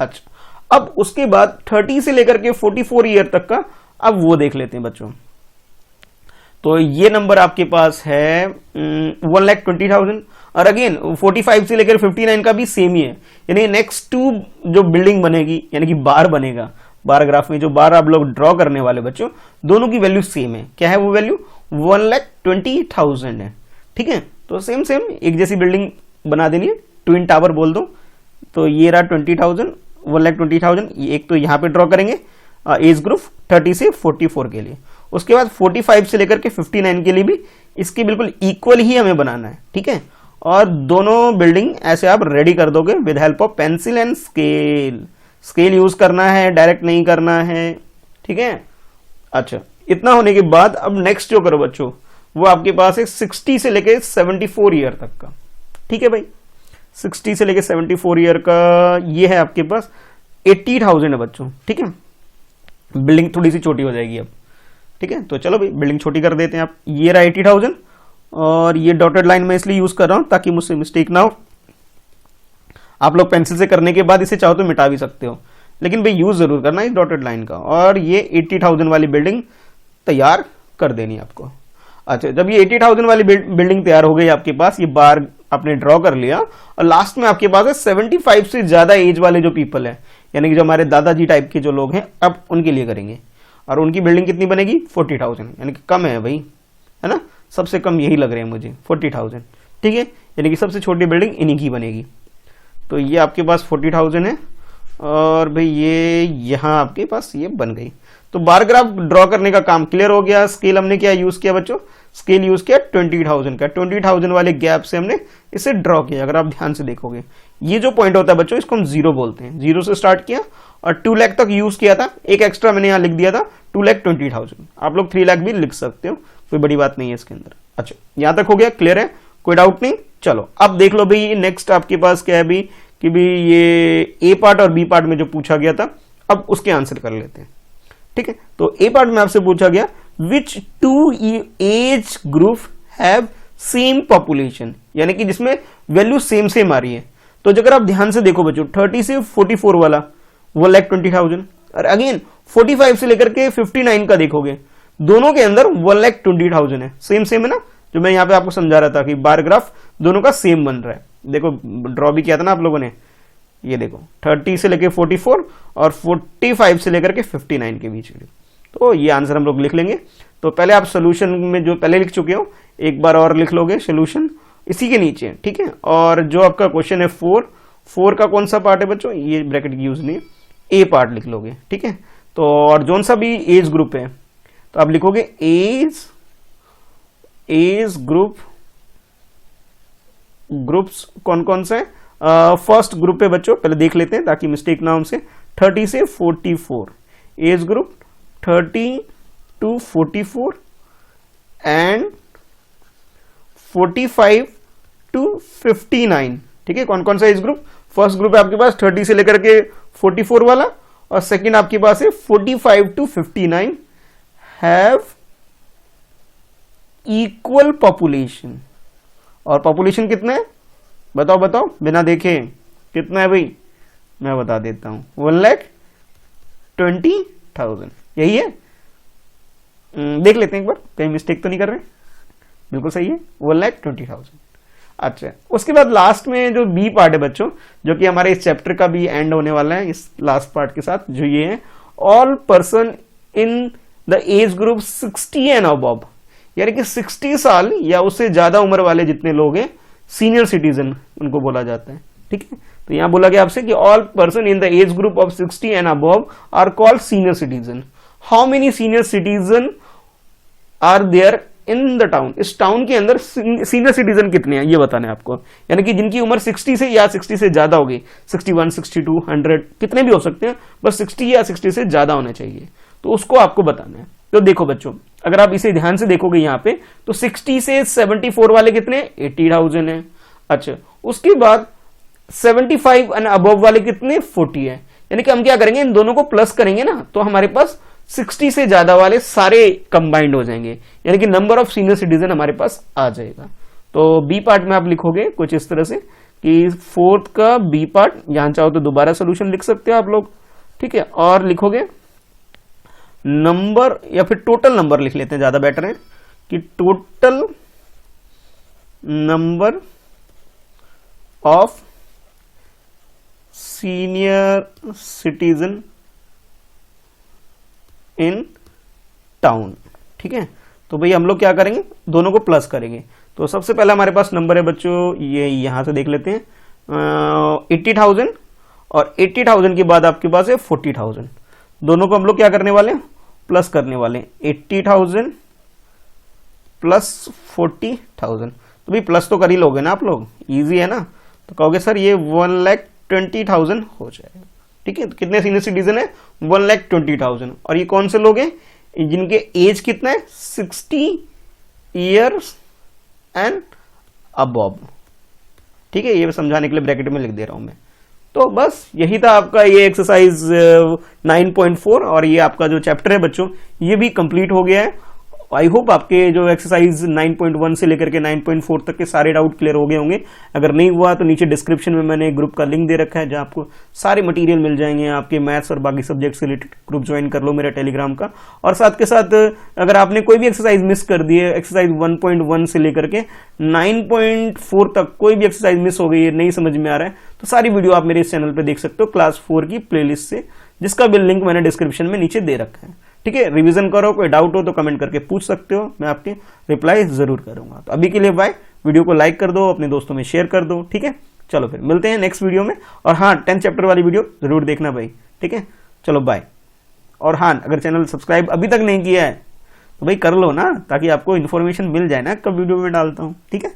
अच्छा, अब उसके बाद 30 से लेकर के 44 ईयर तक का अब वो देख लेते हैं बच्चों। तो ये नंबर आपके पास है 1,20,000, और अगेन 45 से लेकर 59 का भी सेम ही है, यानी नेक्स्ट टू जो बिल्डिंग बनेगी, यानी कि बार बनेगा, बार ग्राफ में जो बार आप लोग ड्रॉ करने वाले बच्चों, दोनों की वैल्यू सेम है। क्या है वो वैल्यू, 1,20,000 है, ठीक है। तो सेम सेम एक जैसी बिल्डिंग बना देनी है, ट्विन टावर बोल दो। तो ये रहा 20,000, 1,20,000, एक तो यहाँ पे ड्रॉ करेंगे एज ग्रुप 30 से 44 के लिए। उसके बाद 45 से लेकर के 59 के लिए भी इसके बिल्कुल इक्वल ही हमें बनाना है, ठीक है। और दोनों बिल्डिंग ऐसे आप रेडी कर दोगे with help of pencil and scale. Scale use करना है, डायरेक्ट नहीं करना है, ठीक है। अच्छा, इतना होने के बाद अब नेक्स्ट जो करो बच्चों, वो आपके पास है 60 से लेके 74 ईयर तक का, ठीक है भाई। 60 से लेके 74 ईयर का ये है आपके पास 80,000 है बच्चों, ठीक है। बिल्डिंग थोड़ी सी छोटी हो जाएगी अब, ठीक है। तो चलो भाई बिल्डिंग छोटी कर देते हैं आप। ये रहा 80,000, और ये डॉटेड लाइन में इसलिए यूज कर रहा हूं ताकि मुझसे मिस्टेक ना हो। आप लोग पेंसिल से करने के बाद इसे चाहो तो मिटा भी सकते हो, लेकिन भाई यूज जरूर करना इस डॉटेड लाइन का। और ये 80,000 वाली बिल्डिंग तैयार कर देनी आपको। अच्छा, जब ये 80,000 वाली बिल्डिंग तैयार हो गई आपके पास, ये बार आपने ड्रॉ कर लिया, और लास्ट में आपके पास है 75 से ज्यादा एज वाले जो पीपल है, यानी कि जो हमारे दादाजी टाइप के जो लोग हैं, अब उनके लिए करेंगे। और उनकी बिल्डिंग कितनी बनेगी, 40,000, यानी कि कम है भाई, है ना, सबसे कम यही लग रहे हैं मुझे 40,000, ठीक है। यानी कि सबसे छोटी बिल्डिंग इन्हीं की बनेगी। तो ये आपके पास 40,000 है, और भाई ये यहाँ आपके पास ये बन गई। तो बार ग्राफ ड्रॉ करने का काम क्लियर हो गया। स्केल हमने क्या यूज किया बच्चों, स्केल यूज किया 20,000 का, 20,000 वाले गैप से हमने इसे ड्रॉ किया। अगर आप ध्यान से देखोगे, ये जो पॉइंट होता है बच्चों, इसको हम जीरो बोलते हैं। जीरो से स्टार्ट किया और 2 लाख तक यूज किया था, एक एक्स्ट्रा मैंने यहाँ लिख दिया था 2,20,000। आप लोग 3 लाख भी लिख सकते हो, कोई बड़ी बात नहीं है इसके अंदर। अच्छा, यहां तक हो गया, क्लियर है, कोई डाउट नहीं। चलो अब देख लो भाई, नेक्स्ट आपके पास क्या है भी कि भी ये ए पार्ट और बी पार्ट में जो पूछा गया था, अब उसके आंसर कर लेते हैं, ठीक है। तो ए पार्ट में आपसे पूछा गया विच 2 age group have same population, यानी कि जिसमें वैल्यू सेम सेम आ रही है। तो अगर आप ध्यान से देखो बच्चों, 30 से 44 वाला 1,20,000, और अगेन 45 से लेकर के 59 का देखोगे, दोनों के अंदर 1,20,000 है, सेम सेम है ना। जो मैं यहाँ पे आपको समझा रहा था कि बार ग्राफ दोनों का सेम बन रहा है। देखो ड्रॉ भी किया था ना आप लोगों ने, ये देखो 30 से लेकर 44 और 45 से लेकर के 59 के बीच में। तो ये आंसर हम लोग लिख लेंगे। तो पहले आप सोल्यूशन में जो पहले लिख चुके हो, एक बार और लिख लोगे सोल्यूशन इसी के नीचे, ठीक है। और जो आपका क्वेश्चन है 4 का कौन सा पार्ट है बच्चों, ये ब्रैकेट की यूज नहीं, ए पार्ट लिख लोगे, ठीक है। तो और जोन सा भी एज ग्रुप है, तो आप लिखोगे एज ग्रुप्स कौन कौन सा है। फर्स्ट ग्रुप है बच्चों, पहले देख लेते हैं ताकि मिस्टेक ना हो हमसे। 30 से 44 age group, 30 to 44 and 45 to 59, ठीक है, कौन कौन सा एज ग्रुप? फर्स्ट ग्रुप है आपके पास 30 से लेकर के 44 वाला, और सेकंड आपके पास है 45 to 59 हैव इक्वल पॉपुलेशन। और पॉपुलेशन कितना है बताओ बताओ, बिना देखे कितना है भाई? मैं बता देता हूं, 1,20,000। यही है, देख लेते हैं एक बार, कहीं मिस्टेक तो नहीं कर रहे? बिल्कुल सही है, 1,20,000। अच्छा, उसके बाद लास्ट में जो बी पार्ट है बच्चों, जो कि हमारे इस चैप्टर का भी एंड होने वाला है इस लास्ट पार्ट के साथ, जो ये है all person in the age group 60 and above, यानी कि 60 साल या उससे ज्यादा उम्र वाले जितने लोग हैं, सीनियर सिटीजन उनको बोला जाता है। ठीक है, तो यहां बोला गया आपसे कि all person in the age group of 60 and above are called senior citizen. How many senior citizen are there in the town? इस टाउन के अंदर सीनियर सिटीजन कितने हैं ये बताना है आपको, यानी कि जिनकी उम्र 60 से या 60 से ज्यादा होगी, 61, 62, 100 कितने भी हो सकते हैं, बस 60 या 60 से ज्यादा होना चाहिए, तो उसको आपको बताना है। तो देखो बच्चों, अगर आप इसे ध्यान से देखोगे यहाँ पे, तो 60 से 74 वाले कितने? 80,000 है। अच्छा, उसके बाद 75 एंड अबव वाले कितने? 40 है। यानी कि हम क्या करेंगे, इन दोनों को प्लस करेंगे ना, तो हमारे पास 60 से ज्यादा वाले सारे कंबाइंड हो जाएंगे, यानी कि नंबर ऑफ सीनियर सिटीजन हमारे पास आ जाएगा। तो बी पार्ट में आप लिखोगे कुछ इस तरह से कि फोर्थ का बी पार्ट, यहां चाहो तो दोबारा सोल्यूशन लिख सकते हो आप लोग। ठीक है, और लिखोगे नंबर, या फिर टोटल नंबर लिख लेते हैं, ज्यादा बेटर है कि total number of senior citizen in town. ठीक है, तो भाई हम लोग क्या करेंगे, दोनों को प्लस करेंगे। तो सबसे पहला हमारे पास नंबर है बच्चों, ये यहां से देख लेते हैं, 80,000, और 80,000 के बाद आपके पास है 40,000। दोनों को हम लोग क्या करने वाले हैं, प्लस करने वाले हैं। 80,000 प्लस 40,000, तो भाई प्लस तो कर ही लोगे ना आप लोग, इजी है ना। तो कहोगे सर ये 1,20,000 हो जाएगा। ठीक है, तो कितने सीनियर सिटीजन है? 1,20,000। और ये कौन से लोग हैं? जिनके एज कितना है? 60 ईयर्स एंड अबव। ठीक है, ये समझाने के लिए ब्रैकेट में लिख दे रहा हूं मैं। तो बस यही था आपका ये एक्सरसाइज 9.4, और ये आपका जो चैप्टर है बच्चों, ये भी कंप्लीट हो गया है। आई होप आपके जो एक्सरसाइज 9.1 से लेकर के 9.4 तक के सारे डाउट क्लियर हो गए होंगे। अगर नहीं हुआ तो नीचे डिस्क्रिप्शन में मैंने ग्रुप का लिंक दे रखा है, जहां आपको सारे मटेरियल मिल जाएंगे। आपके मैथ्स और बाकी सब्जेक्ट से रिलेटेड ग्रुप ज्वाइन कर लो मेरा टेलीग्राम का। और साथ के साथ अगर आपने कोई भी एक्सरसाइज मिस कर दी है, एक्सरसाइज 1.1 से लेकर के 9.4 तक कोई भी एक्सरसाइज मिस हो गई है, नहीं समझ में आ रहा है, तो सारी वीडियो आप मेरे इस चैनल पर देख सकते हो क्लास 4 की प्लेलिस्ट से, जिसका भी लिंक मैंने डिस्क्रिप्शन में नीचे दे रखा है। ठीक है, रिवीजन करो, कोई डाउट हो तो कमेंट करके पूछ सकते हो, मैं आपकी रिप्लाई जरूर करूंगा। तो अभी के लिए बाय, वीडियो को लाइक कर दो, अपने दोस्तों में शेयर कर दो। ठीक है, चलो फिर मिलते हैं नेक्स्ट वीडियो में। और हाँ, 10th चैप्टर वाली वीडियो जरूर देखना भाई। ठीक है, चलो बाय। और हाँ, अगर चैनल सब्सक्राइब अभी तक नहीं किया है तो भाई कर लो ना, ताकि आपको इन्फॉर्मेशन मिल जाए ना कब वीडियो में डालता हूँ। ठीक है।